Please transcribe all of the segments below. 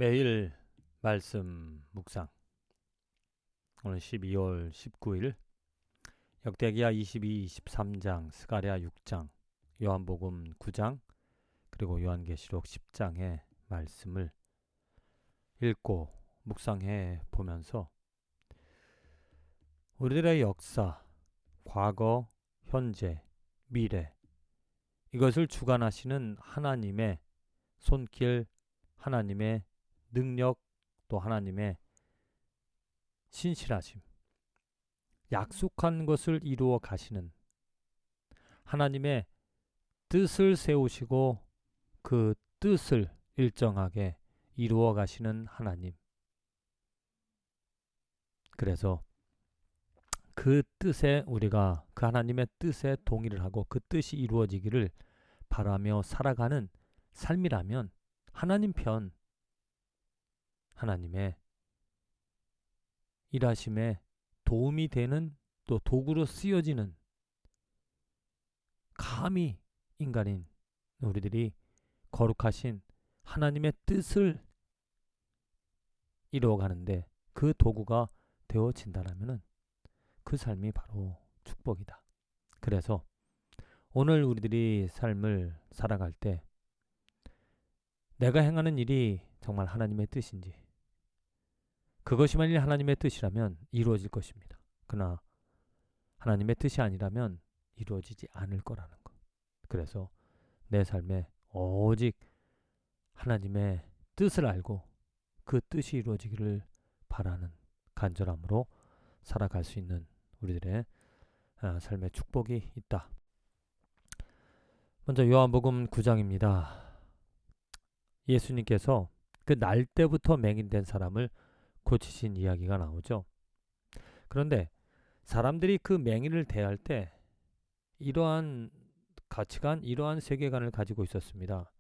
매일 말씀 묵상. 오늘 12월 19일 역대기야 22, 23장, 스가랴 6장, 요한복음 9장, 그리고 요한계시록 10장의 말씀을 읽고 묵상해 보면서 우리들의 역사, 과거, 현재, 미래, 이것을 주관하시는 하나님의 손길, 하나님의 능력, 또 하나님의 신실하심, 약속한 것을 이루어 가시는 하나님의 뜻을 세우시고 그 뜻을 일정하게 이루어 가시는 하나님. 그래서 그 뜻에 우리가 그 하나님의 뜻에 동의를 하고 그 뜻이 이루어지기를 바라며 살아가는 삶이라면 하나님 편, 하나님의 일하심에 도움이 되는, 또 도구로 쓰여지는, 감히 인간인 우리들이 거룩하신 하나님의 뜻을 이루어가는데 그 도구가 되어진다라면 그 삶이 바로 축복이다. 그래서 오늘 우리들이 삶을 살아갈 때 내가 행하는 일이 정말 하나님의 뜻인지, 그것이 만일 하나님의 뜻이라면 이루어질 것입니다. 그러나 하나님의 뜻이 아니라면 이루어지지 않을 거라는 것. 그래서 내 삶에 오직 하나님의 뜻을 알고 그 뜻이 이루어지기를 바라는 간절함으로 살아갈 수 있는 우리들의 삶의 축복이 있다. 먼저 요한복음 9장입니다. 예수님께서 그 날 때부터 맹인된 사람을 고치신 이야기가 나오죠. 그런데 사람들이 그 맹인을 대할 때 이러한 가치관, 이러한 세계관을 가지고 있었습니다.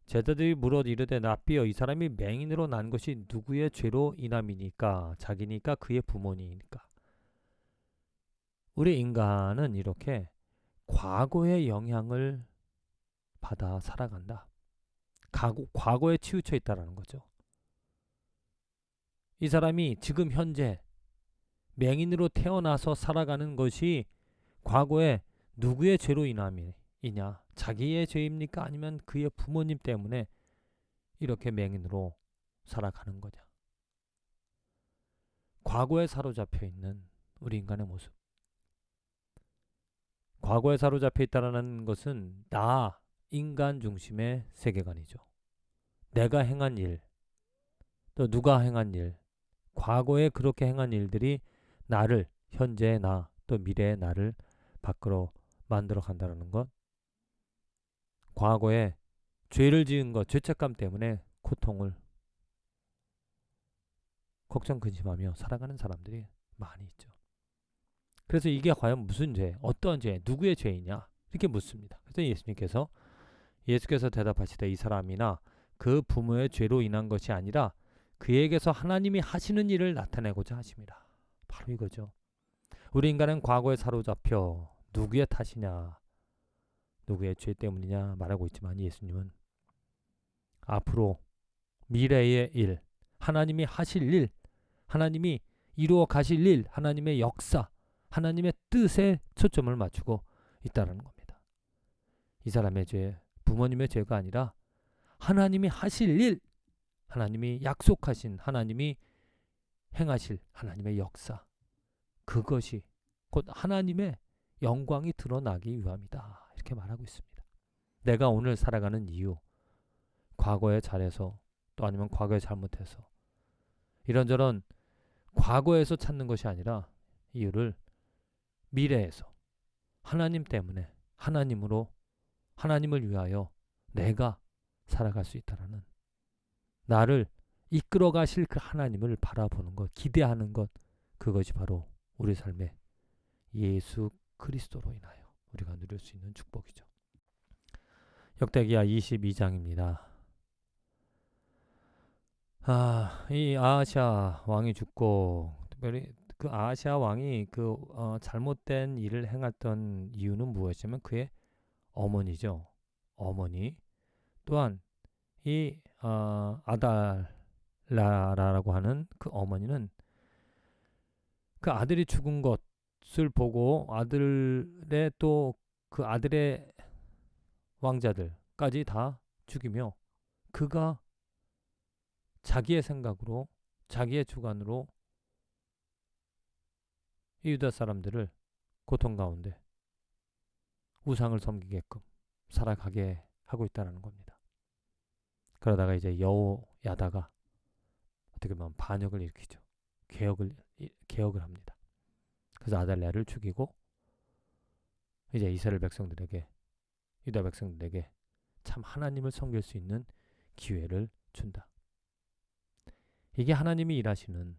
제자들이 물어 이르되 랍비여, 이 사람이 맹인으로 난 것이 누구의 죄로 인함이니까? 자기니까? 그의 부모니까? 우리 인간은 이렇게 과거의 영향을 받아 살아간다. 과거에 치우쳐 있다라는 거죠. 이 사람이 지금 현재 맹인으로 태어나서 살아가는 것이 과거에 누구의 죄로 인함이냐? 자기의 죄입니까? 아니면 그의 부모님 때문에 이렇게 맹인으로 살아가는 거냐? 과거에 사로잡혀 있는 우리 인간의 모습. 과거에 사로잡혀 있다는 것은 나, 인간 중심의 세계관이죠. 내가 행한 일, 또 누가 행한 일, 과거에 그렇게 행한 일들이 나를, 현재의 나, 또 미래의 나를 밖으로 만들어 간다는 것. 과거에 죄를 지은 것, 죄책감 때문에 고통을 걱정 근심하며 살아가는 사람들이 많이 있죠. 그래서 이게 과연 무슨 죄, 어떤 죄, 누구의 죄이냐 이렇게 묻습니다. 그래서 예수께서 대답하시되 이 사람이나 그 부모의 죄로 인한 것이 아니라 그에게서 하나님이 하시는 일을 나타내고자 하십니다. 바로 이거죠. 우리 인간은 과거에 사로잡혀 누구의 탓이냐, 누구의 죄 때문이냐 말하고 있지만 예수님은 앞으로 미래의 일, 하나님이 하실 일, 하나님이 이루어 가실 일, 하나님의 역사, 하나님의 뜻에 초점을 맞추고 있다는 겁니다. 이 사람의 죄, 부모님의 죄가 아니라 하나님이 하실 일, 하나님이 약속하신, 하나님이 행하실 하나님의 역사, 그것이 곧 하나님의 영광이 드러나기 위함이다. 이렇게 말하고 있습니다. 내가 오늘 살아가는 이유, 과거에 잘해서 또 아니면 과거에 잘못해서 이런저런 과거에서 찾는 것이 아니라 이유를 미래에서 하나님 때문에, 하나님으로, 하나님을 위하여 내가 살아갈 수 있다라는, 나를 이끌어 가실 그 하나님을 바라보는 것, 기대하는 것, 그것이 바로 우리 삶의 예수 그리스도로 인하여 우리가 누릴 수 있는 축복이죠. 역대기야 22장입니다. 이 아하시아 왕이 죽고, 특별히 그 아하시아 왕이 잘못된 일을 행했던 이유는 무엇이냐면 그의 어머니죠. 어머니. 또한 이 아달, 라라라고 하는 그 어머니는 그 아들이 죽은 것을 보고 아들의 또 그 아들의 왕자들까지 다 죽이며 그가 자기의 생각으로 자기의 주관으로 이 유다 사람들을 고통 가운데 우상을 섬기게끔 살아가게 하고 있다는 겁니다. 그러다가 이제 여호야다가 어떻게 보면 반역을 일으키죠. 개혁을 합니다. 그래서 아달랴를 죽이고 이제 이스라엘 백성들에게 유다 백성들에게 참 하나님을 섬길 수 있는 기회를 준다. 이게 하나님이 일하시는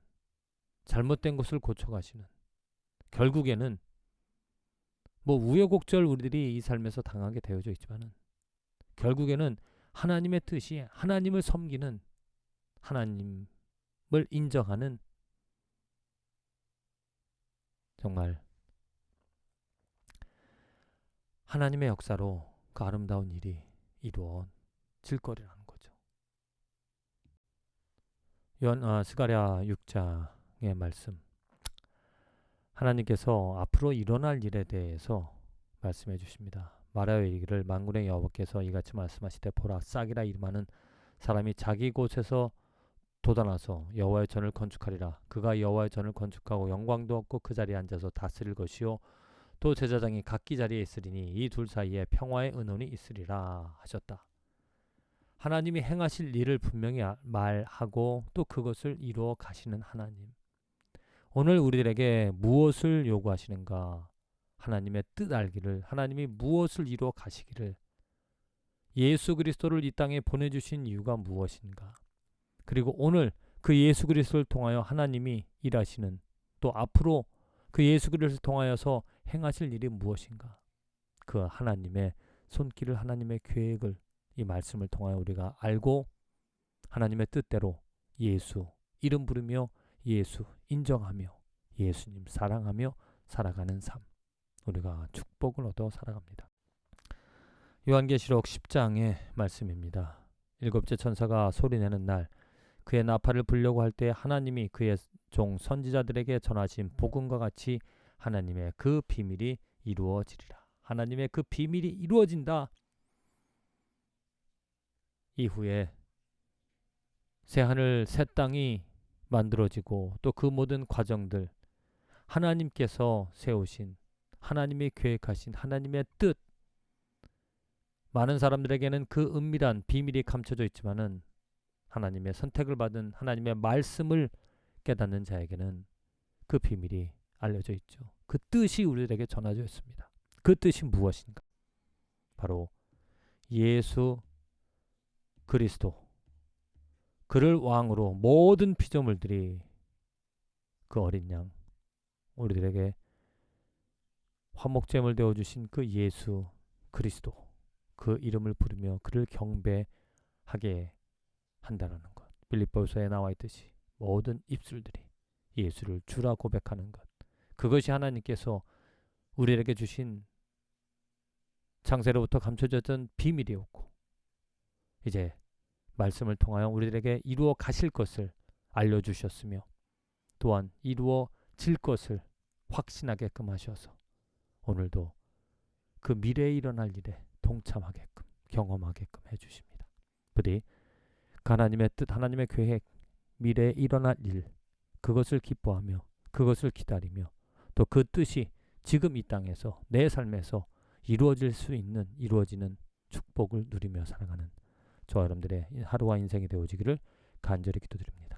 잘못된 것을 고쳐가시는 결국에는 뭐 우여곡절 우리들이 이 삶에서 당하게 되어져 있지만은 결국에는 하나님의 뜻이 하나님을 섬기는 하나님을 인정하는 정말 하나님의 역사로 그 아름다운 일이 이루어질 거리라는 거죠. 스가랴 6장의 말씀 하나님께서 앞으로 일어날 일에 대해서 말씀해 주십니다. 말하여 이르기를 만군의 여호와께서 이같이 말씀하시되 보라 싹이라 이름하는 사람이 자기 곳에서 돋아나서 여호와의 전을 건축하리라. 그가 여호와의 전을 건축하고 영광도 없고 그 자리에 앉아서 다스릴 것이요 또 제사장이 각기 자리에 있으리니 이 둘 사이에 평화의 은원이 있으리라 하셨다. 하나님이 행하실 일을 분명히 말하고 또 그것을 이루어 가시는 하나님. 오늘 우리들에게 무엇을 요구하시는가? 하나님의 뜻 알기를, 하나님이 무엇을 이루어 가시기를, 예수 그리스도를 이 땅에 보내주신 이유가 무엇인가? 그리고 오늘 그 예수 그리스도를 통하여 하나님이 일하시는 또 앞으로 그 예수 그리스도를 통하여서 행하실 일이 무엇인가? 그 하나님의 손길을 하나님의 계획을 이 말씀을 통하여 우리가 알고 하나님의 뜻대로 예수 이름 부르며 예수 인정하며 예수님 사랑하며 살아가는 삶 우리가 축복을 얻어 살아갑니다. 요한계시록 10장의 말씀입니다. 일곱째 천사가 소리내는 날 그의 나팔을 불려고 할 때 하나님이 그의 종 선지자들에게 전하신 복음과 같이 하나님의 그 비밀이 이루어지리라. 하나님의 그 비밀이 이루어진다. 이후에 새하늘 새 땅이 만들어지고 또 그 모든 과정들 하나님께서 세우신 하나님이 계획하신 하나님의 뜻 많은 사람들에게는 그 은밀한 비밀이 감춰져 있지만은 하나님의 선택을 받은 하나님의 말씀을 깨닫는 자에게는 그 비밀이 알려져 있죠. 그 뜻이 우리들에게 전해져 있습니다. 그 뜻이 무엇인가? 바로 예수 그리스도 그를 왕으로 모든 피조물들이 그 어린 양 우리들에게 화목제물 되어주신 그 예수 그리스도 그 이름을 부르며 그를 경배하게 한다는 것. 빌립보서에 나와 있듯이 모든 입술들이 예수를 주라 고백하는 것. 그것이 하나님께서 우리에게 주신 창세로부터 감춰졌던 비밀이었고 이제 말씀을 통하여 우리들에게 이루어 가실 것을 알려주셨으며 또한 이루어질 것을 확신하게끔 하셔서 오늘도 그 미래에 일어날 일에 동참하게끔 경험하게끔 해주십니다. 부디 하나님의 뜻, 하나님의 계획, 미래에 일어날 일 그것을 기뻐하며 그것을 기다리며 또 그 뜻이 지금 이 땅에서 내 삶에서 이루어질 수 있는 이루어지는 축복을 누리며 살아가는 저와 여러분들의 하루와 인생이 되어지기를 간절히 기도드립니다.